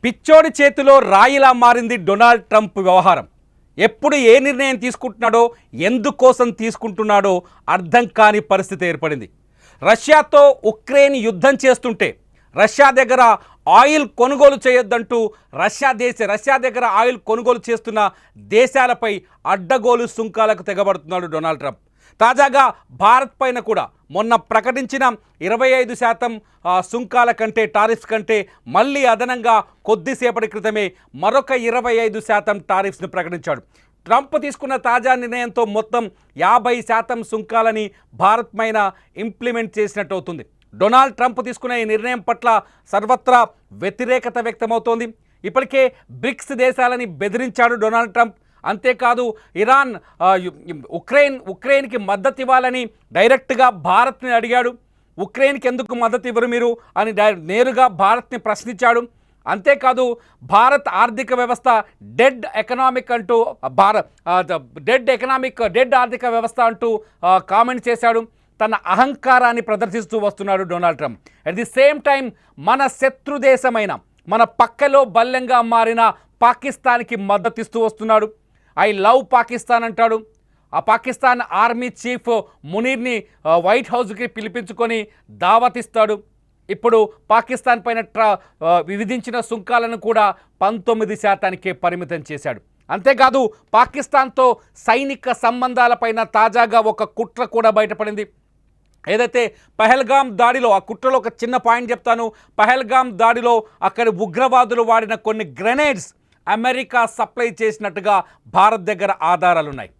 పిచ్చోడి చేతిలో రాయిలా మారింది డొనాల్డ్ ట్రంప్ వ్యవహారం. ఎప్పుడు ఏ నిర్ణయం తీసుకుంటున్నాడో, ఎందుకోసం తీసుకుంటున్నాడో అర్థం కాని పరిస్థితి ఏర్పడింది. రష్యాతో ఉక్రెయిన్ యుద్ధం చేస్తుంటే రష్యా దగ్గర ఆయిల్ కొనుగోలు చేయొద్దంటూ రష్యా దగ్గర ఆయిల్ కొనుగోలు చేస్తున్న దేశాలపై అడ్డగోలు సుంకాలకు తెగబడుతున్నాడు డొనాల్డ్ ట్రంప్. తాజాగా భారత్ పైన కూడా మొన్న ప్రకటించిన 25% సుంకాల కంటే, టారిఫ్స్ కంటే మళ్ళీ అదనంగా కొద్దిసేపటి క్రితమే మరొక 25% టారిఫ్స్ను ప్రకటించాడు. ట్రంప్ తీసుకున్న తాజా నిర్ణయంతో మొత్తం 50% సుంకాలని భారత్ పైన ఇంప్లిమెంట్ చేసినట్టు అవుతుంది. డొనాల్డ్ ట్రంప్ తీసుకున్న ఈ నిర్ణయం పట్ల సర్వత్రా వ్యతిరేకత వ్యక్తమవుతోంది. ఇప్పటికే బ్రిక్స్ దేశాలని బెదిరించాడు డొనాల్డ్ ట్రంప్. అంతేకాదు ఇరాన్ ఉక్రెయిన్కి మద్దతు ఇవ్వాలని డైరెక్ట్గా భారత్ని అడిగాడు. ఉక్రెయిన్కి ఎందుకు మద్దతు ఇవ్వరు మీరు అని నేరుగా భారత్ని ప్రశ్నించాడు. అంతేకాదు భారత్ ఆర్థిక వ్యవస్థ డెడ్ ఎకనామిక్ అంటూ డెడ్ ఆర్థిక వ్యవస్థ అంటూ కామెంట్ చేశాడు. తన అహంకారాన్ని ప్రదర్శిస్తూ వస్తున్నాడు Donald Trump. At the same time మన శత్రు దేశమైన, మన పక్కలో బల్లెంగా మారిన పాకిస్తాన్కి మద్దతు ఇస్తూ వస్తున్నాడు. ఐ లవ్ పాకిస్తాన్ అంటాడు. ఆ పాకిస్తాన్ ఆర్మీ చీఫ్ మునీర్ని వైట్ హౌస్కి పిలిపించుకొని దావతిస్తాడు. ఇప్పుడు పాకిస్తాన్ పైన విధించిన సుంకాలను కూడా 19%కే పరిమితం చేశాడు. అంతేకాదు పాకిస్తాన్తో సైనిక సంబంధాలపైన తాజాగా ఒక కుట్ర కూడా బయటపడింది. ఏదైతే పహల్గామ్ దాడిలో, ఆ కుట్రలో ఒక చిన్న పాయింట్ చెప్తాను. పహల్గామ్ దాడిలో అక్కడి ఉగ్రవాదులు వాడిన కొన్ని గ్రెనేడ్స్ అమెరికా సప్లై చేసినట్టుగా భారత్ దగ్గర ఆధారాలున్నాయి.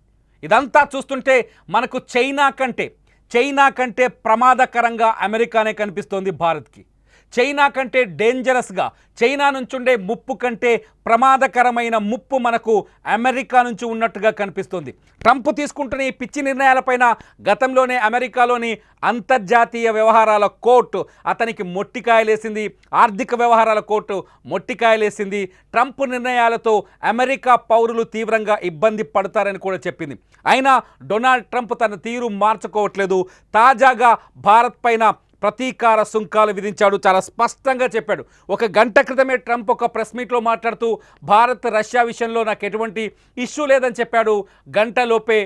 ఇదంతా చూస్తుంటే మనకు చైనా కంటే ప్రమాదకరంగా అమెరికానే కనిపిస్తోంది భారత్కి. చైనా కంటే డేంజరస్గా, చైనా నుంచి ఉండే ముప్పు కంటే ప్రమాదకరమైన ముప్పు మనకు అమెరికా నుంచి ఉన్నట్టుగా కనిపిస్తుంది. ట్రంప్ తీసుకుంటున్న ఈ పిచ్చి నిర్ణయాలపైన గతంలోనే అమెరికాలోని అంతర్జాతీయ వ్యవహారాల కోర్టు అతనికి మొట్టికాయలేసింది. ఆర్థిక వ్యవహారాల కోర్టు మొట్టికాయలేసింది. ట్రంప్ నిర్ణయాలతో అమెరికా పౌరులు తీవ్రంగా ఇబ్బంది పడతారని కూడా చెప్పింది. అయినా డొనాల్డ్ ట్రంప్ తన తీరు మార్చుకోవట్లేదు. తాజాగా భారత్ పైన ప్రతీకార సుంకాలు విధించాడు. చాలా స్పష్టంగా చెప్పాడు. 1 గంట క్రితమే ట్రంప్ ఒక ప్రెస్ మీట్లో మాట్లాడుతూ భారత్ రష్యా విషయంలో నాకు ఎటువంటి ఇష్యూ లేదని చెప్పాడు. గంటలోపే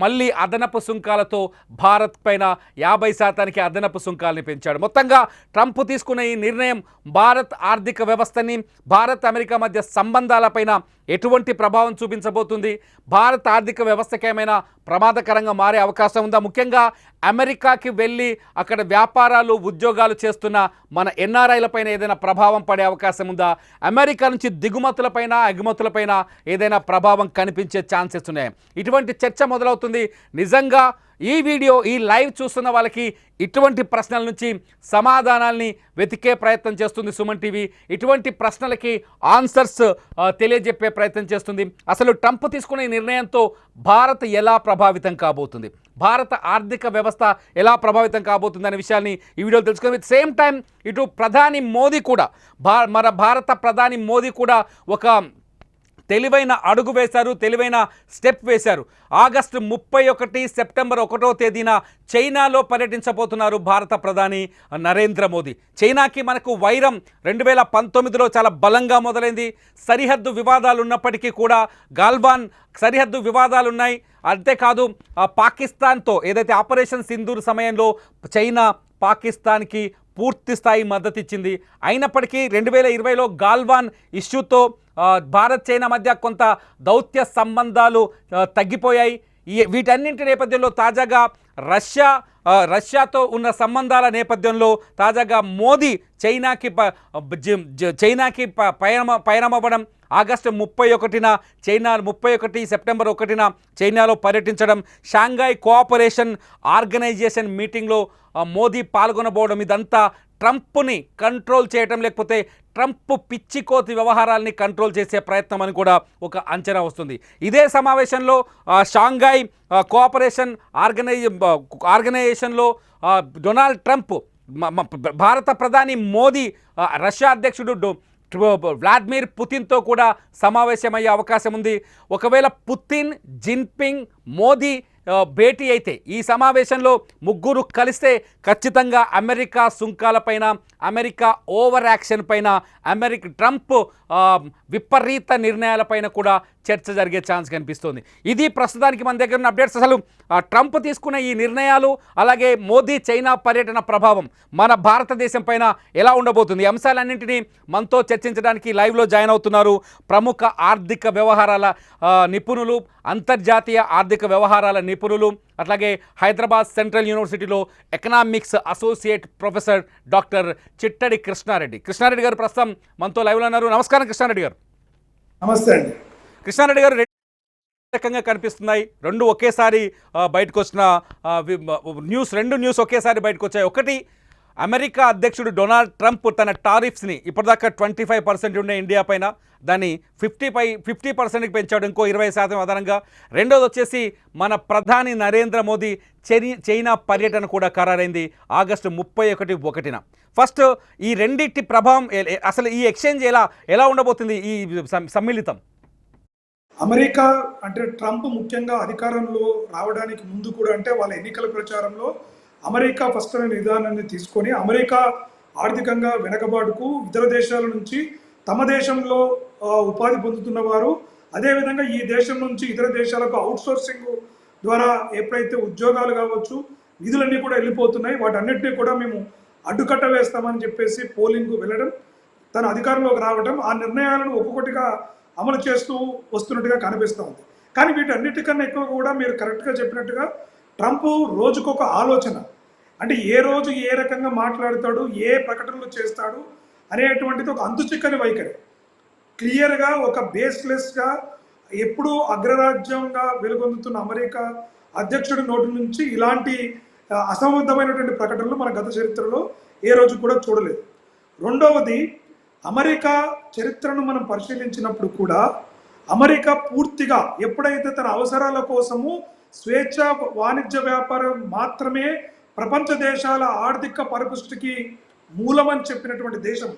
మళ్ళీ అదనపు సుంకాలతో భారత్ పైన 50%కి అదనపు సుంకాలని పెంచాడు. మొత్తంగా ట్రంప్ తీసుకున్న ఈ నిర్ణయం భారత్ ఆర్థిక వ్యవస్థని, భారత్ అమెరికా మధ్య సంబంధాలపైన ఎటువంటి ప్రభావం చూపించబోతుంది? భారత్ ఆర్థిక వ్యవస్థకి ఏమైనా ప్రమాదకరంగా మారే అవకాశం ఉందా? ముఖ్యంగా అమెరికాకి వెళ్ళి అక్కడ వ్యాపారాలు, ఉద్యోగాలు చేస్తున్న మన ఎన్ఆర్ఐలపైన ఏదైనా ప్రభావం పడే అవకాశం ఉందా? అమెరికా నుంచి దిగుమతులపైన, ఎగుమతులపైన ఏదైనా ప్రభావం కనిపించే ఛాన్సెస్ ఉన్నాయి? ఇటువంటి చర్చ మొదలవుతుంది. నిజంగా ఈ వీడియో, ఈ లైవ్ చూస్తున్న వాళ్ళకి ఇటువంటి ప్రశ్నల నుంచి సమాధానాల్ని వెతికే ప్రయత్నం చేస్తుంది సుమన్ టీవీ. ఇటువంటి ప్రశ్నలకి ఆన్సర్స్ తెలియజెప్పే ప్రయత్నం చేస్తుంది. అసలు ట్రంప్ తీసుకునే నిర్ణయంతో భారత్ ఎలా ప్రభావితం కాబోతుంది, భారత ఆర్థిక వ్యవస్థ ఎలా ప్రభావితం కాబోతుంది అనే విషయాన్ని ఈ వీడియోలో తెలుసుకుని, విత్ సేమ్ టైం ఇటు ప్రధాని మోదీ కూడా, మన భారత ప్రధాని మోదీ కూడా ఒక తెలివైన అడుగు వేశారు, తెలివైన స్టెప్ వేశారు. ఆగస్టు 31, సెప్టెంబర్ 1వ తేదీన చైనాలో పర్యటించబోతున్నారు భారత ప్రధాని నరేంద్ర మోదీ. చైనాకి మనకు వైరం 2019లో చాలా బలంగా మొదలైంది. సరిహద్దు వివాదాలు ఉన్నప్పటికీ కూడా గాల్వాన్ సరిహద్దు వివాదాలు ఉన్నాయి. అంతేకాదు పాకిస్తాన్తో ఏదైతే ఆపరేషన్ సింధూర్ సమయంలో చైనా పాకిస్తాన్కి పూర్తి స్థాయి మద్దతు ఇచ్చింది. అయినప్పటికీ 2020లో గాల్వాన్ ఇష్యూతో భారత్ చైనా మధ్య కొంత దౌత్య సంబంధాలు తగ్గిపోయాయి. వీటన్నింటి నేపథ్యంలో తాజాగా రష్యాతో ఉన్న సంబంధాల నేపథ్యంలో తాజాగా మోదీ చైనాకి పయనమవ్వడం, ఆగస్టు 31, సెప్టెంబర్ 1న చైనాలో పర్యటించడం, షాంఘై కోఆపరేషన్ ఆర్గనైజేషన్ మీటింగ్లో మోదీ పాల్గొనబోవడం, ఇదంతా ట్రంప్ని కంట్రోల్ చేయటం, లేకపోతే ట్రంప్ పిచ్చికోతి వ్యవహారాల్ని కంట్రోల్ చేసే ప్రయత్నం అని కూడా ఒక అంచనా వస్తుంది. ఇదే సమావేశంలో షాంఘై కోఆపరేషన్ ఆర్గనైజేషన్లో డొనాల్డ్ ట్రంప్, భారత ప్రధాని మోదీ, రష్యా అధ్యక్షుడు వ్లాదిమిర్ పుతిన్తో కూడా సమావేశమయ్యే అవకాశం ఉంది. ఒకవేళ పుతిన్, జిన్పింగ్, మోదీ భేటీ అయితే ఈ సమావేశంలో ముగ్గురు కలిస్తే ఖచ్చితంగా అమెరికా సుంకాలపైన, అమెరికా ఓవర్ యాక్షన్ పైన, ట్రంప్ విపరీత నిర్ణయాలపైన కూడా చర్చ జరిగే ఛాన్స్ కనిపిస్తుంది. ఇది ప్రస్తుతానికి మన దగ్గర ఉన్న అప్డేట్స్. అసలు ట్రంప్ తీసుకున్న ఈ నిర్ణయాలు, అలాగే మోదీ చైనా పర్యటన ప్రభావం మన భారతదేశం పైన ఎలా ఉండబోతుంది, ఈ అంశాలన్నింటినీ మనతో చర్చించడానికి లైవ్లో జాయిన్ అవుతున్నారు ప్రముఖ ఆర్థిక వ్యవహారాల నిపుణులు, అంతర్జాతీయ ఆర్థిక వ్యవహారాల నిపుణులు, అట్లాగే హైదరాబాద్ సెంట్రల్ యూనివర్సిటీలో economics associate professor doctor Chittadi Krishnareddy గారు ప్రస్తుతం మనతో లైవ్లో ఉన్నారు. నమస్కారం కృష్ణారెడ్డి గారు. నమస్తే అండి. కృష్ణారెడ్డి గారు, రకంగా కనిపిస్తున్నాయి రెండు ఒకేసారి బయటకు వచ్చిన రెండు న్యూస్ ఒకేసారి బయటకు వచ్చాయి. ఒకటి, అమెరికా అధ్యక్షుడు డొనాల్డ్ ట్రంప్ తన టారిఫ్స్ని ఇప్పటిదాకా 25% ఉండే ఇండియా పైన దాన్ని 50% పెంచాడు, ఇంకో 20% అదనంగా. రెండోది వచ్చేసి మన ప్రధాని నరేంద్ర మోదీ చైనా పర్యటన కూడా ఖరారైంది ఆగస్టు 31న. ఫస్ట్ ఈ రెండింటి ప్రభావం, అసలు ఈ ఎక్స్చేంజ్ ఎలా ఉండబోతుంది, ఈ సమ్మిళితం? అమెరికా అంటే ట్రంప్ ముఖ్యంగా అధికారంలో రావడానికి ముందు కూడా, అంటే వాళ్ళ ఎన్నికల ప్రచారంలో అమెరికా ఫస్ట్ అనే విధానాన్ని తీసుకొని అమెరికా ఆర్థికంగా వెనకబాటుకు ఇతర దేశాల నుంచి తమ దేశంలో ఉపాధి పొందుతున్న వారు, అదేవిధంగా ఈ దేశం నుంచి ఇతర దేశాలకు అవుట్సోర్సింగ్ ద్వారా ఎప్పుడైతే ఉద్యోగాలు కావచ్చు, నిధులన్నీ కూడా వెళ్ళిపోతున్నాయి, వాటన్నిటినీ కూడా మేము అడ్డుకట్ట వేస్తామని చెప్పేసి పోలింగ్కు వెళ్ళడం, తన అధికారంలోకి రావడం, ఆ నిర్ణయాలను ఒక్కొక్కటిగా అమలు చేస్తూ వస్తున్నట్టుగా కనిపిస్తూ ఉంది. కానీ వీటన్నిటికన్నా ఎక్కువ కూడా మీరు కరెక్ట్గా చెప్పినట్టుగా ట్రంప్ రోజుకొక ఆలోచన, అంటే ఏ రోజు ఏ రకంగా మాట్లాడతాడు, ఏ ప్రకటనలు చేస్తాడు అనేటువంటిది ఒక అంతుచిక్కని వైఖరి. క్లియర్గా ఒక బేస్లెస్గా ఎప్పుడూ అగ్రరాజ్యంగా వెలుగొందుతున్న అమెరికా అధ్యక్షుడి నోటి నుంచి ఇలాంటి అసంబద్ధమైనటువంటి ప్రకటనలు మన గత చరిత్రలో ఏ రోజు కూడా చూడలేదు. రెండవది, అమెరికా చరిత్రను మనం పరిశీలించినప్పుడు కూడా అమెరికా పూర్తిగా ఎప్పుడైతే తన అవసరాల కోసము స్వేచ్ఛ వాణిజ్య వ్యాపారం మాత్రమే ప్రపంచ దేశాల ఆర్థిక పరిపుష్టికి మూలమని చెప్పినటువంటి దేశం,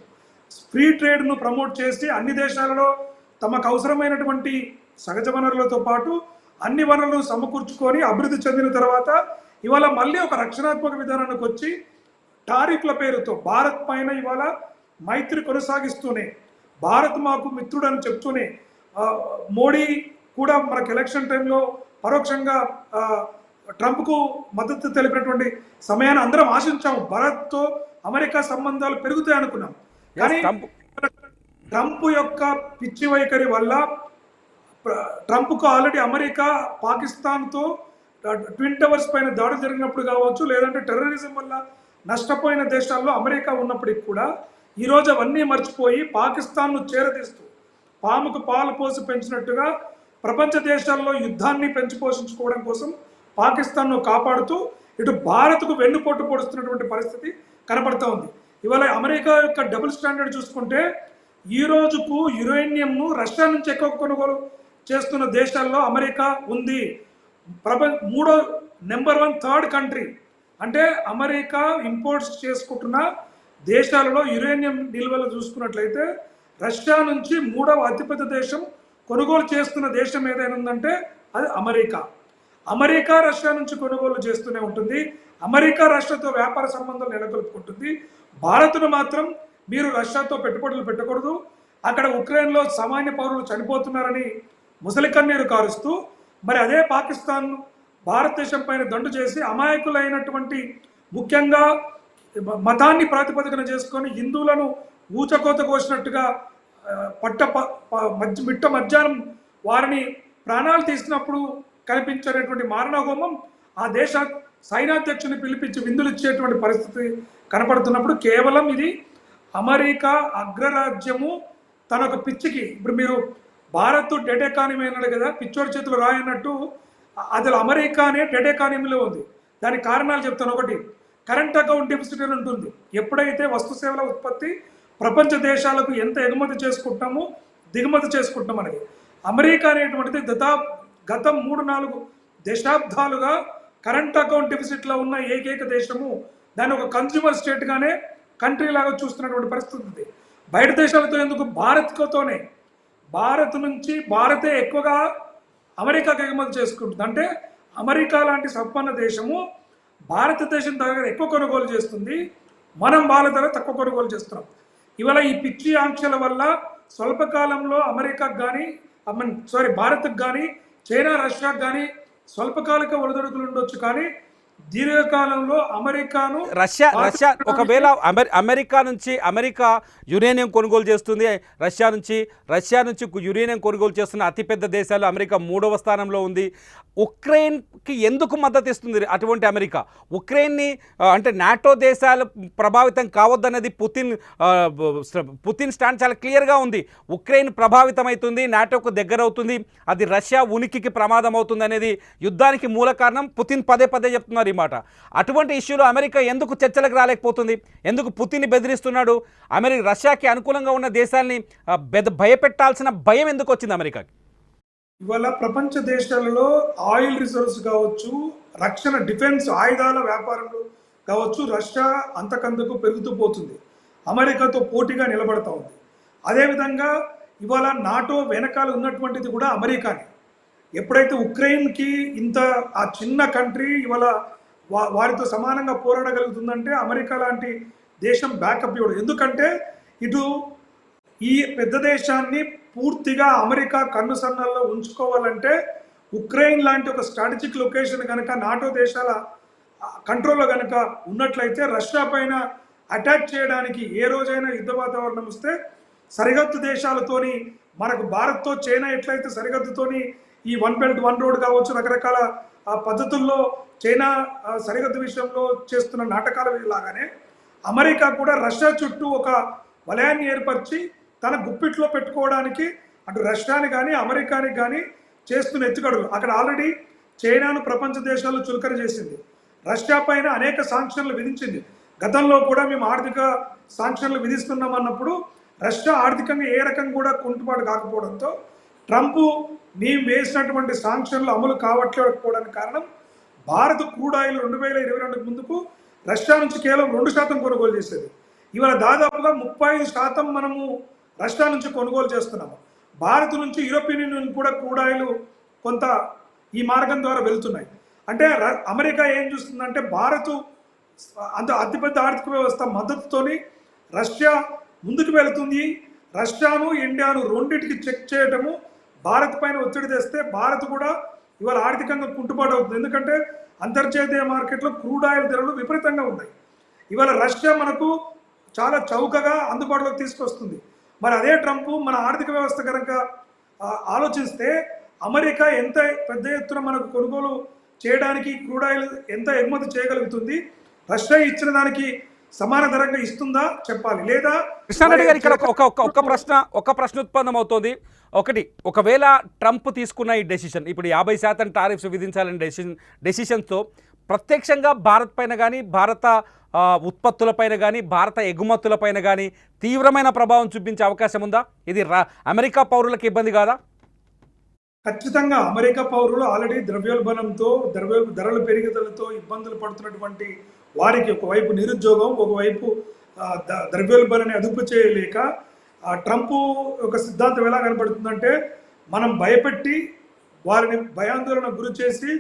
ఫ్రీ ట్రేడ్ను ప్రమోట్ చేసి అన్ని దేశాలలో తమకు అవసరమైనటువంటి సహజ వనరులతో పాటు అన్ని వనరులను సమకూర్చుకొని అభివృద్ధి చెందిన తర్వాత ఇవాళ మళ్ళీ ఒక రక్షణాత్మక విధానానికి వచ్చి టారిఫ్ల పేరుతో భారత్ పైన ఇవాళ మైత్రి కొనసాగిస్తూనే, భారత్ మాకు మిత్రుడు అని చెప్తూనే, మోడీ కూడా మనకు ఎలక్షన్ టైంలో పరోక్షంగా ట్రంప్కు మద్దతు తెలిపినటువంటి సమయాన్ని అందరం ఆశించాము, భారత్తో అమెరికా సంబంధాలు పెరుగుతాయి అనుకున్నాం. కానీ ట్రంప్ యొక్క పిచ్చి వైఖరి వల్ల ట్రంప్కు ఆల్రెడీ అమెరికా పాకిస్తాన్తో ట్విన్ టవర్స్ పైన దాడి జరిగినప్పుడు కావచ్చు, లేదంటే టెర్రరిజం వల్ల నష్టపోయిన దేశాల్లో అమెరికా ఉన్నప్పటికీ కూడా ఈరోజు అవన్నీ మర్చిపోయి పాకిస్తాన్ను చేరదీస్తూ పాముకు పాలు పోసి పెంచినట్టుగా ప్రపంచ దేశాల్లో యుద్ధాన్ని పెంచి పోషించుకోవడం కోసం పాకిస్తాన్ను కాపాడుతూ ఇటు భారత్కు వెన్నుపోటు పొడుస్తున్నటువంటి పరిస్థితి కనపడుతూ ఉంది. ఇవాళ అమెరికా యొక్క డబుల్ స్టాండర్డ్ చూసుకుంటే ఈ రోజుకు యురేనియంను రష్యా నుంచి ఎక్కువ కొనుగోలు చేస్తున్న దేశాల్లో అమెరికా ఉంది. మూడో నెంబర్ 1 థర్డ్ కంట్రీ, అంటే అమెరికా ఇంపోర్ట్స్ చేసుకుంటున్న దేశాలలో యురేనియం నిల్వలు చూసుకున్నట్లయితే రష్యా నుంచి 3వ అతిపెద్ద దేశం కొనుగోలు చేస్తున్న దేశం ఏదైనా ఉందంటే అది అమెరికా. అమెరికా రష్యా నుంచి కొనుగోలు చేస్తూనే ఉంటుంది, అమెరికా రష్యాతో వ్యాపార సంబంధాలు నెలకొల్పుకుంటుంది. భారత్ను మాత్రం మీరు రష్యాతో పెట్టుబడులు పెట్టకూడదు, అక్కడ ఉక్రెయిన్లో సామాన్య పౌరులు చనిపోతున్నారని ముసలి కన్నీరు కారుస్తూ, మరి అదే పాకిస్తాన్ భారతదేశం పైన దండు చేసి అమాయకులైనటువంటి, ముఖ్యంగా మతాన్ని ప్రాతిపదికన చేసుకొని హిందువులను ఊచకోత కోసినట్టుగా మిట్ట మధ్యాహ్నం వారిని ప్రాణాలు తీసినప్పుడు కనిపించేటువంటి మారణహోమం ఆ దేశ సైన్యాధ్యక్షుని పిలిపించి విందులు ఇచ్చేటువంటి పరిస్థితి కనపడుతున్నప్పుడు కేవలం ఇది అమెరికా అగ్రరాజ్యము తన ఒక పిచ్చికి, ఇప్పుడు మీరు భారత్ డెడ్ ఎకానమీ అన్నాడు కదా, పిచ్చోడి చేతులు రాయన్నట్టు అది అమెరికానే డెడ్ ఎకానమీలో ఉంది. దానికి కారణాలు చెప్తాను. ఒకటి, కరెంట్ అకౌంట్ డెఫిసిట్ అని ఉంటుంది. ఎప్పుడైతే వస్తు సేవల ఉత్పత్తి ప్రపంచ దేశాలకు ఎంత ఎగుమతి చేసుకుంటామో దిగుమతి చేసుకుంటాం అనేది, అమెరికా అనేటువంటిది గత 3-4 దశాబ్దాలుగా కరెంట్ అకౌంట్ డెఫిసిట్లో ఉన్న ఏకైక దేశము. దాన్ని ఒక కన్స్యూమర్ స్టేట్గానే కంట్రీ లాగా చూస్తున్నటువంటి పరిస్థితి ఉంది. బయట దేశాలతో ఎందుకు, భారత్తోనే, భారత్ నుంచి భారతే ఎక్కువగా అమెరికాకి ఎగుమతి చేసుకుంటుంది. అంటే అమెరికా లాంటి సంపన్న దేశము భారతదేశం దగ్గర ఎక్కువ కొనుగోలు చేస్తుంది, మనం వాళ్ళ దగ్గర తక్కువ కొనుగోలు చేస్తున్నాం. ఇవాళ ఈ పిచ్చి ఆంక్షల వల్ల స్వల్పకాలంలో అమెరికాకు కానీ భారత్కు కానీ చైనా రష్యాకు కానీ స్వల్పకాలిక ఒడిదుడుకులు ఉండొచ్చు, కానీ దీర్ఘకాలంలో అమెరికాను రష్యా ఒకవేళ అమెరికా యురేనియం కొనుగోలు చేస్తుంది, రష్యా నుంచి యురేనియం కొనుగోలు చేస్తున్న అతిపెద్ద దేశాలు అమెరికా 3వ స్థానంలో ఉంది. ఉక్రెయిన్కి ఎందుకు మద్దతు ఇస్తుంది అటువంటి అమెరికా? ఉక్రెయిన్ని అంటే నాటో దేశాలు ప్రభావితం కావద్దన్నది పుతిన్ స్టాండ్ చాలా క్లియర్గా ఉంది. ఉక్రెయిన్ ప్రభావితమవుతుంది, నాటోకు దగ్గర అవుతుంది, అది రష్యా ఉనికికి ప్రమాదం అవుతుంది అనేది యుద్ధానికి మూల కారణం. పుతిన్ పదే చెప్తున్నారు ఈ మాట. అటువంటి ఇష్యూలో అమెరికా ఎందుకు చర్చలకు రాలేకపోతుంది? ఎందుకు పుతిన్ని బెదిరిస్తున్నాడు? రష్యాకి అనుకూలంగా ఉన్న దేశాల్ని భయపెట్టాల్సిన భయం ఎందుకు వచ్చింది అమెరికాకి? ఇవాళ ప్రపంచ దేశాలలో ఆయిల్ రిజర్వ్స్ కావచ్చు, రక్షణ డిఫెన్స్ ఆయుధాల వ్యాపారంలో కావచ్చు, రష్యా అంతకంతకు పెరుగుతూ పోతుంది, అమెరికాతో పోటీగా నిలబడతా ఉంది. అదేవిధంగా ఇవాళ నాటో వెనకాల ఉన్నటువంటిది కూడా అమెరికానే. ఎప్పుడైతే ఉక్రెయిన్కి ఇంత ఆ చిన్న కంట్రీ ఇవాళ వారితో సమానంగా పోరాడగలుగుతుందంటే అమెరికా లాంటి దేశం బ్యాకప్ ఇవ్వడం. ఎందుకంటే ఇటు ఈ పెద్ద దేశాన్ని పూర్తిగా అమెరికా కన్నుసన్నల్లో ఉంచుకోవాలంటే ఉక్రెయిన్ లాంటి ఒక స్ట్రాటజిక్ లొకేషన్ కనుక నాటో దేశాల కంట్రోల్లో కనుక ఉన్నట్లయితే రష్యా పైన అటాక్ చేయడానికి ఏ రోజైనా యుద్ధ వాతావరణం వస్తే సరిహద్దు దేశాలతోని, మనకు భారత్తో చైనా ఎట్లయితే సరిహద్దుతోని ఈ 1 బెల్ట్ 1 రోడ్ కావచ్చు, రకరకాల పద్ధతుల్లో చైనా సరిహద్దు విషయంలో చేస్తున్న నాటకాల లాగానే అమెరికా కూడా రష్యా చుట్టూ ఒక వలయాన్ని ఏర్పరిచి తన గుప్పిట్లో పెట్టుకోవడానికి అటు రష్యాని కానీ అమెరికాని కానీ చేస్తున్న ఎత్తుగడులు. అక్కడ ఆల్రెడీ చైనాను ప్రపంచ దేశాలు చులకన చేసింది, రష్యా పైన అనేక సాంక్షన్లు విధించింది. గతంలో కూడా మేము ఆర్థిక సాంక్షన్లు విధిస్తున్నామన్నప్పుడు రష్యా ఆర్థికంగా ఏ రకంగా కూడా కుంటుబాటు కాకపోవడంతో ట్రంప్ మేము వేసినటువంటి సాంక్షన్లు అమలు కావట్లేకపోవడానికి కారణం భారత్ క్రూడ్ ఆయిల్ 2022 ముందుకు రష్యా నుంచి కేవలం 2% కొనుగోలు చేసేది. ఇవాళ దాదాపుగా 35% మనము రష్యా నుంచి కొనుగోలు చేస్తున్నాము. భారత్ నుంచి యూరోపియన్ యూనియన్ కూడా క్రూడ్ ఆయిల్ కొంత ఈ మార్గం ద్వారా వెళ్తున్నాయి. అంటే అమెరికా ఏం చూస్తుందంటే భారత్ అంత అతిపెద్ద ఆర్థిక వ్యవస్థ మద్దతుతోని రష్యా ముందుకు వెళుతుంది, రష్యాను ఇండియాను రెండింటికి చెక్ చేయటము, భారత్ పైన ఒత్తిడి తెస్తే భారత్ కూడా ఇవాళ ఆర్థికంగా కుంటుబాటు అవుతుంది. ఎందుకంటే అంతర్జాతీయ మార్కెట్లో క్రూడ్ ఆయిల్ ధరలు విపరీతంగా ఉన్నాయి. ఇవాళ రష్యా మనకు చాలా చౌకగా అందుబాటులోకి తీసుకొస్తుంది. మరి అదే ట్రంప్ మన ఆర్థిక వ్యవస్థ కనుక ఆలోచిస్తే అమెరికా ఎంత పెద్ద ఎత్తున మనకు కొనుగోలు చేయడానికి క్రూడ్ ఆయిల్ ఎంత ఎగుమతి చేయగలుగుతుంది, రష్యా ఇచ్చిన దానికి సమాన ధరంగా ఇస్తుందా చెప్పాలి. లేదా కృష్ణారెడ్డి గారు ఇక్కడ ఒక ప్రశ్న ఉత్పన్నం అవుతుంది. ఒకవేళ ట్రంప్ తీసుకున్న ఈ డెసిషన్, ఇప్పుడు 50% టారిఫ్స్ విధించాలని డెసిషన్తో ప్రత్యక్షంగా భారత్ పైన కానీ, భారత ఉత్పత్తులపైన కానీ, భారత ఎగుమతులపైన కానీ తీవ్రమైన ప్రభావం చూపించే అవకాశం ఉందా? ఇది అమెరికా పౌరులకు ఇబ్బంది కాదా? ఖచ్చితంగా అమెరికా పౌరులు ఆల్రెడీ ద్రవ్యోల్బణంతో ధరల పెరుగుదలతో ఇబ్బందులు పడుతున్నటువంటి వారికి ఒకవైపు నిరుద్యోగం, ఒకవైపు ద్రవ్యోల్బణాన్ని అదుపు చేయలేక ట్రంప్ ఒక సిద్ధాంతం ఎలా కనబడుతుందంటే మనం భయపెట్టి వారిని భయాందోళన గురి చేసి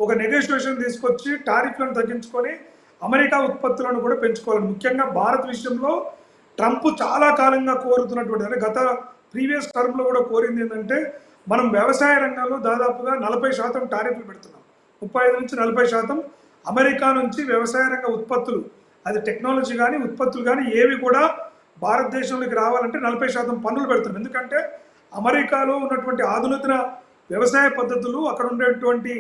ఒక నెగోషియేషన్ తీసుకొచ్చి టారిఫ్లను తగ్గించుకొని అమెరికా ఉత్పత్తులను కూడా పెంచుకోవాలి. ముఖ్యంగా భారత్ విషయంలో ట్రంప్ చాలా కాలంగా కోరుతున్నటువంటి, అంటే గత ప్రీవియస్ టర్మ్లో కూడా కోరింది ఏంటంటే మనం వ్యవసాయ రంగంలో దాదాపుగా 40% టారిఫ్లు పెడుతున్నాం. 35 నుంచి 40% అమెరికా నుంచి వ్యవసాయ రంగ ఉత్పత్తులు, అది టెక్నాలజీ కానీ ఉత్పత్తులు కానీ ఏవి కూడా భారతదేశంలోకి రావాలంటే 40% పన్నులు పెడుతున్నాం. ఎందుకంటే అమెరికాలో ఉన్నటువంటి ఆధునిక వ్యవసాయ పద్ధతులు, అక్కడ ఉండేటువంటి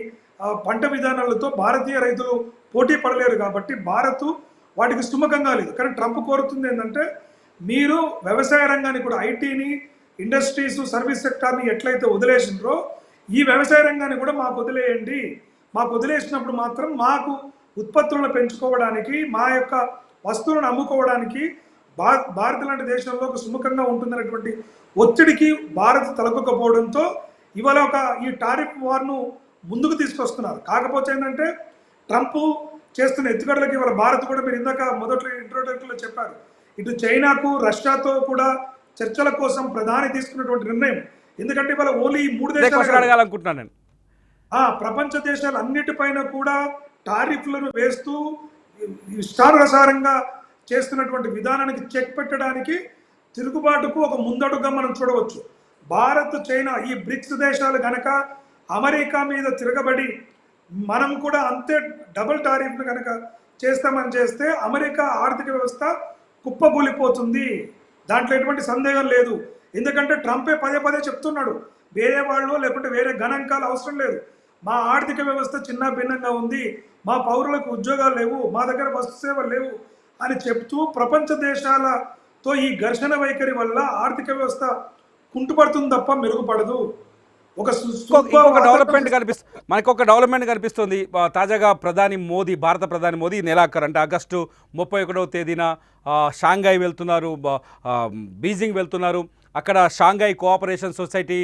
పంట విధానాలతో భారతీయ రైతులు పోటీ పడలేరు. కాబట్టి భారత్ వాటికి సుముఖంగా లేదు. కానీ ట్రంప్ కోరుతుంది ఏంటంటే మీరు వ్యవసాయ రంగాన్ని కూడా, ఐటీని, ఇండస్ట్రీస్, సర్వీస్ సెక్టార్ని ఎట్లయితే వదిలేసినారో ఈ వ్యవసాయ రంగాన్ని కూడా మాకు వదిలేయండి. మాకు వదిలేసినప్పుడు మాత్రం మాకు ఉత్పత్తులను పెంచుకోవడానికి, మా యొక్క వస్తువులను అమ్ముకోవడానికి భారత్ లాంటి దేశంలో ఒక సుముఖంగా ఉంటుందనేటువంటి ఒత్తిడికి భారత్ తలకొకపోవడంతో ఇవాళ ఈ టారిఫ్ వార్ను ముందుకు తీసుకొస్తున్నారు. కాకపోతే ఏంటంటే ట్రంప్ చేస్తున్న ఎత్తుగడలకి ఇవాళ భారత్ కూడా, మీరు ఇందాక మొదట్లో ఇంట్రోడక్టర్లో చెప్పారు, ఇటు చైనాకు రష్యాతో కూడా చర్చల కోసం ప్రధాని తీసుకున్నటువంటి నిర్ణయం. ఎందుకంటే ఇవాళ ఓన్లీ 3 దేశాలు అడగాలనుకుంటున్నాను నేను. ప్రపంచ దేశాలు అన్నిటిపైన కూడా టారిఫ్లను వేస్తూ ఇష్టానుసారంగా చేస్తున్నటువంటి విధానానికి చెక్ పెట్టడానికి తిరుగుబాటుకు ఒక ముందడుగా మనం చూడవచ్చు. భారత్ చైనా ఈ బ్రిక్స్ దేశాలు గనక అమెరికా మీద తిరగబడి మనం కూడా అంతే డబుల్ టారిఫ్ను కనుక చేస్తామని చేస్తే అమెరికా ఆర్థిక వ్యవస్థ కుప్పకూలిపోతుంది. దాంట్లో ఎటువంటి సందేహం లేదు. ఎందుకంటే ట్రంపే పదే పదే చెప్తున్నాడు, వేరే వాళ్ళు లేకుంటే వేరే గణాంకాలు అవసరం లేదు, మా ఆర్థిక వ్యవస్థ చిన్న భిన్నంగా ఉంది, మా పౌరులకు ఉద్యోగాలు లేవు, మా దగ్గర వస్తు సేవలు లేవు అని చెప్తూ ప్రపంచ దేశాలతో ఈ ఘర్షణ వైఖరి వల్ల ఆర్థిక వ్యవస్థ కుంటుపడుతుంది తప్ప మెరుగుపడదు. ఇంకొక డెవలప్మెంట్ కనిపిస్తుంది. తాజాగా భారత ప్రధాని మోదీ నెలాఖరు అంటే ఆగస్టు 31వ తేదీన షాంఘై వెళ్తున్నారు, బీజింగ్ వెళ్తున్నారు. అక్కడ షాంఘై కోఆపరేషన్ సొసైటీ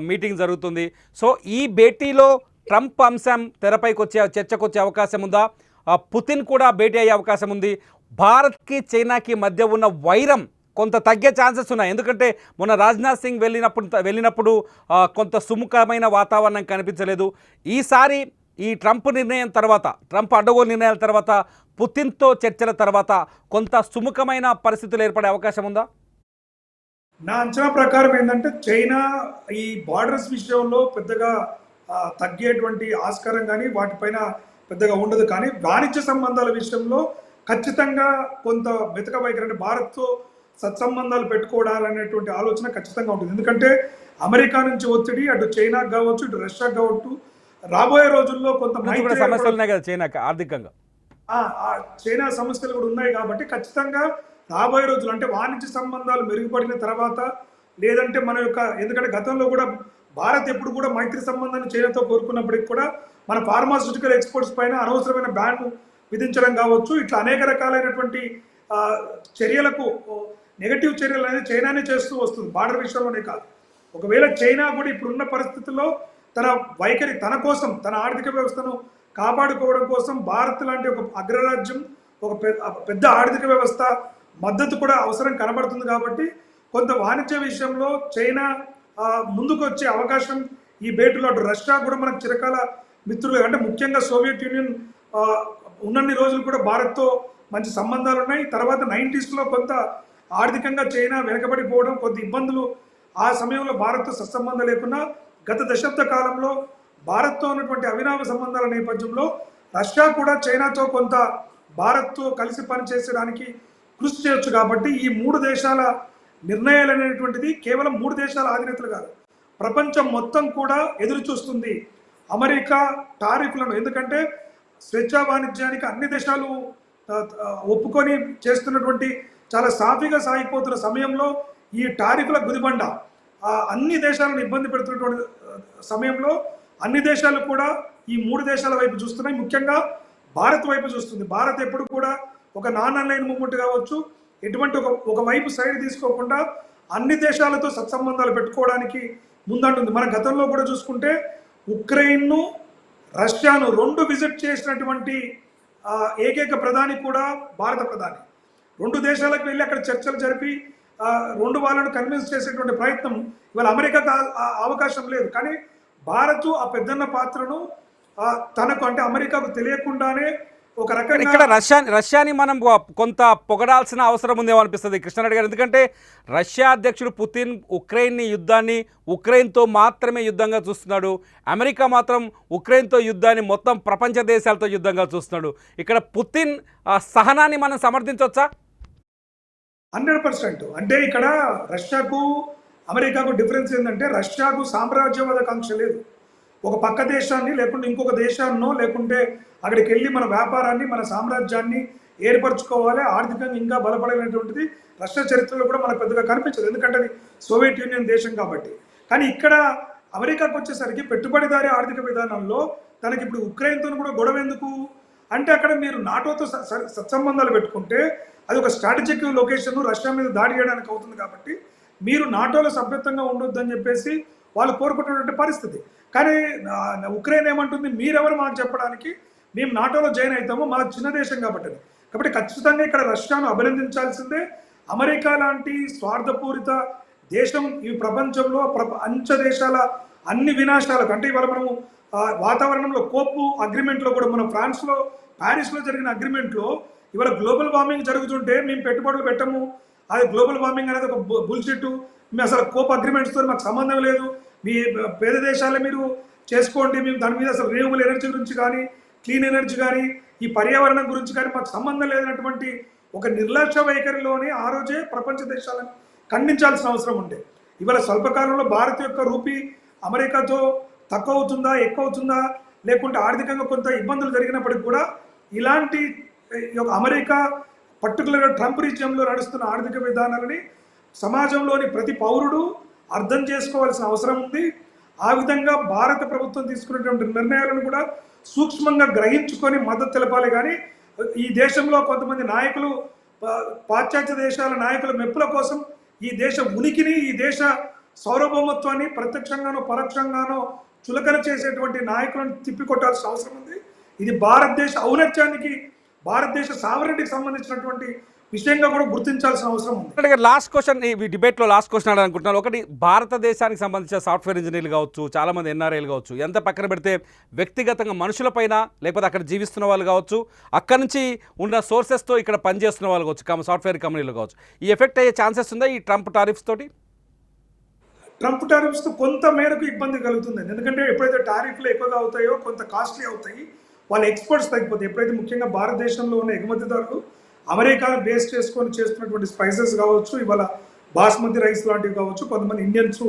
మీటింగ్ జరుగుతుంది. సో ఈ భేటీలో ట్రంప్ అంశం తెరపైకి చర్చకు వచ్చే అవకాశం ఉందా? పుతిన్ కూడా భేటీ అయ్యే అవకాశం ఉంది. భారత్కి చైనాకి మధ్య ఉన్న వైరం కొంత తగ్గే ఛాన్సెస్ ఉన్నాయి. ఎందుకంటే మొన్న రాజ్నాథ్ సింగ్ వెళ్ళినప్పుడు కొంత సుముఖమైన వాతావరణం కనిపించలేదు. ఈసారి ఈ ట్రంప్ అడ్డగోలు నిర్ణయాల తర్వాత పుతిన్తో చర్చల తర్వాత కొంత సుముఖమైన పరిస్థితులు ఏర్పడే అవకాశం ఉందా? నా అంచనా ప్రకారం ఏంటంటే చైనా ఈ బార్డర్స్ విషయంలో పెద్దగా తగ్గేటువంటి ఆస్కారం కానీ వాటిపైన పెద్దగా ఉండదు. కానీ వాణిజ్య సంబంధాల విషయంలో ఖచ్చితంగా కొంత మెతక వైఖరి, అంటే భారత్తో సత్సంబంధాలు పెట్టుకోవాలనేటువంటి ఆలోచన ఖచ్చితంగా ఉంటుంది. ఎందుకంటే అమెరికా నుంచి ఒత్తిడి అటు చైనాకు కావచ్చు, ఇటు రష్యాకు కావచ్చు, రాబోయే రోజుల్లో కొంత సమస్యలు ఉన్నాయి కదా చైనాకి ఆర్థికంగా. చైనా సమస్యలు కూడా ఉన్నాయి కాబట్టి ఖచ్చితంగా రాబోయే రోజులు అంటే వాణిజ్య సంబంధాలు మెరుగుపడిన తర్వాత, లేదంటే మన యొక్క, ఎందుకంటే గతంలో కూడా భారత్ ఎప్పుడు కూడా మైత్రి సంబంధాన్ని చైనాతో కోరుకున్నప్పటికీ కూడా మన ఫార్మాస్యూటికల్ ఎక్స్పోర్ట్స్ పైన అనవసరమైన బ్యాన్ విధించడం కావచ్చు, ఇట్లా అనేక రకాలైనటువంటి చర్యలకు నెగటివ్ చర్యలు అనేది చైనానే చేస్తూ వస్తుంది, బార్డర్ విషయంలోనే కాదు. ఒకవేళ చైనా కూడా ఇప్పుడున్న పరిస్థితుల్లో తన వైఖరి, తన కోసం, తన ఆర్థిక వ్యవస్థను కాపాడుకోవడం కోసం భారత్ లాంటి ఒక అగ్రరాజ్యం, ఒక పెద్ద ఆర్థిక వ్యవస్థ మద్దతు కూడా అవసరం కనబడుతుంది. కాబట్టి కొంత వాణిజ్య విషయంలో చైనా ముందుకు వచ్చే అవకాశం ఈ భేటీలో, అటు రష్యా కూడా మనకు చిరకాల మిత్రులు, అంటే ముఖ్యంగా సోవియట్ యూనియన్ ఉన్నన్ని రోజులు కూడా భారత్తో మంచి సంబంధాలు ఉన్నాయి. తర్వాత 90sలో కొంత ఆర్థికంగా చైనా వెనకబడిపోవడం, కొద్ది ఇబ్బందులు ఆ సమయంలో భారత్తో సత్సంబంధం లేకున్నా గత దశాబ్ద కాలంలో భారత్తో ఉన్నటువంటి అవినావ సంబంధాల నేపథ్యంలో రష్యా కూడా చైనాతో కొంత భారత్తో కలిసి పనిచేసడానికి కృషి చేయొచ్చు. కాబట్టి ఈ మూడు దేశాల నిర్ణయాలు అనేటువంటిది కేవలం మూడు దేశాల అధినేతలు కాదు, ప్రపంచం మొత్తం కూడా ఎదురు చూస్తుంది అమెరికా టారిఫ్లను. ఎందుకంటే స్వేచ్ఛా వాణిజ్యానికి అన్ని దేశాలు ఒప్పుకొని చేస్తున్నటువంటి చాలా సాఫీగా సాగిపోతున్న సమయంలో ఈ టారిఫ్ల గుదిబండ అన్ని దేశాలను ఇబ్బంది పెడుతున్నటువంటి సమయంలో అన్ని దేశాలు కూడా ఈ మూడు దేశాల వైపు చూస్తున్నాయి, ముఖ్యంగా భారత్ వైపు చూస్తుంది. భారత్ ఎప్పుడు కూడా ఒక నాన్ అలైన్ మూవ్మెంట్ కావచ్చు, ఎటువంటి ఒక వైపు సైడ్ తీసుకోకుండా అన్ని దేశాలతో సత్సంబంధాలు పెట్టుకోవడానికి ముందంటుంది. మన గతంలో కూడా చూసుకుంటే ఉక్రెయిన్ను, రష్యాను రెండు విజిట్ చేసినటువంటి ఏకైక ప్రధాని కూడా భారత ప్రధాని. రెండు దేశాలకు వెళ్ళి అక్కడ చర్చలు జరిపి రెండు వాళ్ళను కన్విన్స్ చేసేటువంటి ప్రయత్నం ఇవాళ అమెరికాకు అవకాశం లేదు. కానీ భారత్ ఆ పెద్దన్న పాత్రను తనకు, అంటే అమెరికాకు తెలియకుండానే ఒక రకంగా ఇక్కడ రష్యాని మనం కొంత పొగడాల్సిన అవసరం ఉందేమో అనిపిస్తుంది కృష్ణారెడ్డి గారు. ఎందుకంటే రష్యా అధ్యక్షుడు పుతిన్ ఉక్రెయిన్తో మాత్రమే యుద్ధంగా చూస్తున్నాడు. అమెరికా మాత్రం ఉక్రెయిన్తో యుద్ధాన్ని మొత్తం ప్రపంచ దేశాలతో యుద్ధంగా చూస్తున్నాడు. ఇక్కడ పుతిన్ సహనాన్ని మనం సమర్థించవచ్చా? 100%. అంటే ఇక్కడ రష్యాకు అమెరికాకు డిఫరెన్స్ ఏంటంటే, రష్యాకు సామ్రాజ్యవాద కాంక్ష లేదు. ఒక పక్క దేశాన్ని లేకుంటే ఇంకొక దేశాన్నో, లేకుంటే అక్కడికి వెళ్ళి మన వ్యాపారాన్ని, మన సామ్రాజ్యాన్ని ఏర్పరచుకోవాలి, ఆర్థికంగా ఇంకా బలపడేటువంటిది రష్యా చరిత్రలో కూడా మనకు పెద్దగా కనిపించదు, ఎందుకంటే అది సోవియట్ యూనియన్ దేశం కాబట్టి. కానీ ఇక్కడ అమెరికాకు వచ్చేసరికి పెట్టుబడిదారీ ఆర్థిక విధానంలో తనకి ఇప్పుడు ఉక్రెయిన్తో కూడా గొడవ ఎందుకు అంటే, అక్కడ మీరు నాటోతో సత్సంబంధాలు పెట్టుకుంటే అది ఒక స్ట్రాటజిక్ లొకేషన్, రష్యా మీద దాడి చేయడానికి అవుతుంది. కాబట్టి మీరు నాటోలో సభ్యత్వంగా ఉండొద్దని చెప్పేసి వాళ్ళు కోరుకుంటున్నటువంటి పరిస్థితి. కానీ ఉక్రెయిన్ ఏమంటుంది, మీరెవరు మాకు చెప్పడానికి, మేము నాటోలో జాయిన్ అవుతాము, మా చిన్న దేశం కాబట్టి ఖచ్చితంగా ఇక్కడ రష్యాను అభినందించాల్సిందే. అమెరికా లాంటి స్వార్థపూరిత దేశం ఈ ప్రపంచంలో అంచ దేశాల అన్ని వినాశాలకు, అంటే ఇవాళ మనము వాతావరణంలో కోపు అగ్రిమెంట్లో కూడా మన ఫ్రాన్స్లో ప్యారిస్లో జరిగిన అగ్రిమెంట్లో ఇవాళ గ్లోబల్ వార్మింగ్ జరుగుతుంటే మేము పెట్టుబడులు పెట్టము, అది గ్లోబల్ వార్మింగ్ అనేది ఒక బుల్షిట్, మేము అసలు కోప్ అగ్రిమెంట్స్తో మాకు సంబంధం లేదు, మీ పేద దేశాలే మీరు చేసుకోండి, మేము దాని మీద అసలు రిన్యూవబుల్ ఎనర్జీ గురించి కానీ క్లీన్ ఎనర్జీ కానీ ఈ పర్యావరణం గురించి కానీ మాకు సంబంధం లేనటువంటి ఒక నిర్లక్ష్య వైఖరిలోనే ఆ రోజే ప్రపంచ దేశాలను ఖండించాల్సిన అవసరం ఉండే. ఇవాళ స్వల్పకాలంలో భారత్ యొక్క రూపీ అమెరికాతో తక్కువ అవుతుందా ఎక్కువ అవుతుందా, లేకుంటే ఆర్థికంగా కొంత ఇబ్బందులు జరిగినప్పటికీ కూడా ఇలాంటి అమెరికా పర్టికులర్గా ట్రంప్ రీజియంలో నడుస్తున్న ఆర్థిక విధానాలని సమాజంలోని ప్రతి పౌరుడు అర్థం చేసుకోవాల్సిన అవసరం ఉంది. ఆ విధంగా భారత ప్రభుత్వం తీసుకున్నటువంటి నిర్ణయాలను కూడా సూక్ష్మంగా గ్రహించుకొని మద్దతు తెలపాలి. కానీ ఈ దేశంలో కొంతమంది నాయకులు పాశ్చాత్య దేశాల నాయకుల మెప్పుల కోసం ఈ దేశ ఉనికిని, ఈ దేశ సార్వభౌమత్వాన్ని ప్రత్యక్షంగానో పరోక్షంగానో చులకన చేసేటువంటి నాయకులను తిప్పికొట్టాల్సిన అవసరం ఉంది. ఇది భారతదేశ ఔన్నత్యానికి, భారతదేశ సావరెంటీకి సంబంధించినటువంటి విషయంగా కూడా గుర్తించాల్సిన అవసరం ఉంది. లాస్ట్ క్వశ్చన్, ఈ డిబేట్లో లాస్ట్ క్వశ్చన్ అనుకుంటున్నాను. ఒకటి, భారతదేశానికి సంబంధించిన సాఫ్ట్వేర్ ఇంజనీర్లు కావచ్చు, చాలామంది ఎన్ఆర్ఐలు కావచ్చు, ఎంత పక్కన పెడితే వ్యక్తిగతంగా మనుషులపైన లేకపోతే అక్కడ జీవిస్తున్న వాళ్ళు కావచ్చు, అక్కడ నుంచి ఉన్న సోర్సెస్తో ఇక్కడ పనిచేస్తున్న వాళ్ళు కావచ్చు, సాఫ్ట్వేర్ కంపెనీలు కావచ్చు, ఈ ఎఫెక్ట్ అయ్యే ఛాన్సెస్ ఉందా ఈ ట్రంప్ టారిఫ్స్ తోటి? ట్రంప్ టారిఫ్స్తో కొంత మేరకు ఇబ్బంది కలుగుతుంది. ఎందుకంటే ఎప్పుడైతే టారిఫ్లు ఎక్కువగా అవుతాయో కొంత కాస్ట్లీ అవుతాయి, వాళ్ళ ఎక్స్పోర్ట్స్ తగ్గిపోతాయి. ఎప్పుడైతే ముఖ్యంగా భారతదేశంలో ఉన్న ఎగుమతిదారులు అమెరికాను బేస్ చేసుకొని చేస్తున్నటువంటి స్పైసెస్ కావచ్చు, ఇవాళ బాస్మతి రైస్ లాంటివి కావచ్చు, కొంతమంది ఇండియన్స్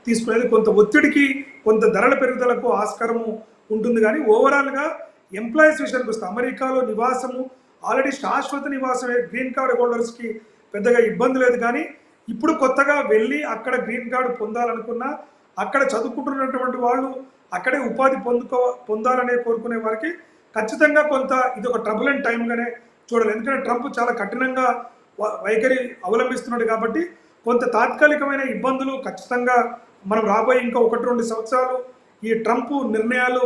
తీసుకునేది కొంత ఒత్తిడికి, కొంత ధరల పెరుగుదలకు ఆస్కారము ఉంటుంది. కానీ ఓవరాల్గా ఎంప్లాయీస్ విషయానికి వస్తే అమెరికాలో నివాసము ఆల్రెడీ శాశ్వత నివాసమే, గ్రీన్ కార్డ్ హోల్డర్స్కి పెద్దగా ఇబ్బంది లేదు. కానీ ఇప్పుడు కొత్తగా వెళ్ళి అక్కడ గ్రీన్ కార్డు పొందాలనుకున్నా, అక్కడ చదువుకుంటున్నటువంటి వాళ్ళు అక్కడే ఉపాధి పొందాలనే కోరుకునే వారికి ఖచ్చితంగా కొంత ఇది ఒక ట్రబులెంట్ టైంగానే చూడాలి. ఎందుకంటే ట్రంప్ చాలా కఠినంగా వైఖరి అవలంబిస్తున్నాడు కాబట్టి కొంత తాత్కాలికమైన ఇబ్బందులు ఖచ్చితంగా మనం రాబోయే ఇంకా 1-2 సంవత్సరాలు ఈ ట్రంప్ నిర్ణయాలు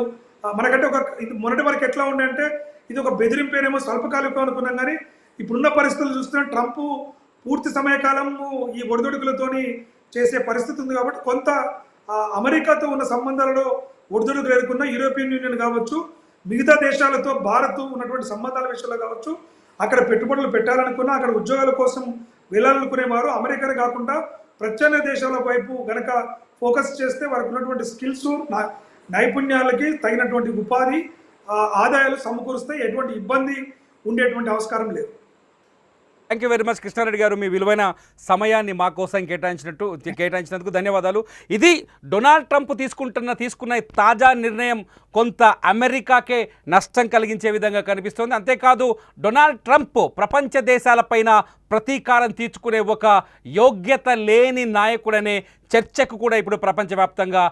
మనకంటే మొన్నటి వరకు ఎట్లా ఉండే ఇది ఒక బెదిరింపేనేమో స్వల్పకాలికం అనుకున్నాం. కానీ ఇప్పుడున్న పరిస్థితులు చూస్తున్న ట్రంప్ పూర్తి సమయకాలము ఈ ఒడిదొడుకులతోని చేసే పరిస్థితి ఉంది. కాబట్టి కొంత అమెరికాతో ఉన్న సంబంధాలలో ఒడిదొడుకులు ఎదుర్కొన్న యూరోపియన్ యూనియన్ కావచ్చు, మిగతా దేశాలతో భారత్ ఉన్నటువంటి సంబంధాల విషయంలో కావచ్చు, అక్కడ పెట్టుబడులు పెట్టాలనుకున్నా, అక్కడ ఉద్యోగాల కోసం వెళ్ళాలనుకునేవారు అమెరికానే కాకుండా ప్రత్యామ్నాయ దేశాల వైపు గనక ఫోకస్ చేస్తే వారికి ఉన్నటువంటి స్కిల్స్, నైపుణ్యాలకి తగినటువంటి ఉపాధి ఆదాయాలు సమకూరుస్తే ఎటువంటి ఇబ్బంది ఉండేటువంటి ఆస్కారం లేదు. Thank you very much Krishnareddy గారు, మీ విలువైన సమయాన్ని మా కోసం కేటాయించినందుకు ధన్యవాదాలు. ఇది డొనాల్డ్ ట్రంప్ తీసుకున్న తాజా నిర్ణయం కొంత అమెరికాకే నష్టం కలిగించే విధంగా కనిపిస్తోంది. అంతేకాదు డొనాల్డ్ ట్రంప్ ప్రపంచ దేశాలపైన ప్రతీకారం తీర్చుకునే ఒక యోగ్యత లేని నాయకుడనే చర్చకు కూడా ఇప్పుడు ప్రపంచవ్యాప్తంగా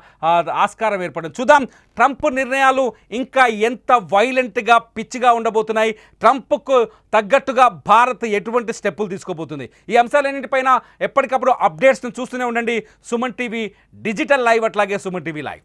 ఆస్కారం ఏర్పడింది. చూద్దాం ట్రంప్ నిర్ణయాలు ఇంకా ఎంత వైలెంట్గా పిచ్చిగా ఉండబోతున్నాయి, ట్రంప్కు తగ్గట్టుగా భారత్ ఎటువంటి స్టెప్పులు తీసుకోబోతుంది. ఈ అంశాలన్నింటిపైన ఎప్పటికప్పుడు అప్డేట్స్ను చూస్తూనే ఉండండి. సుమన్ టీవీ డిజిటల్ లైవ్, అట్లాగే సుమన్ టీవీ లైవ్.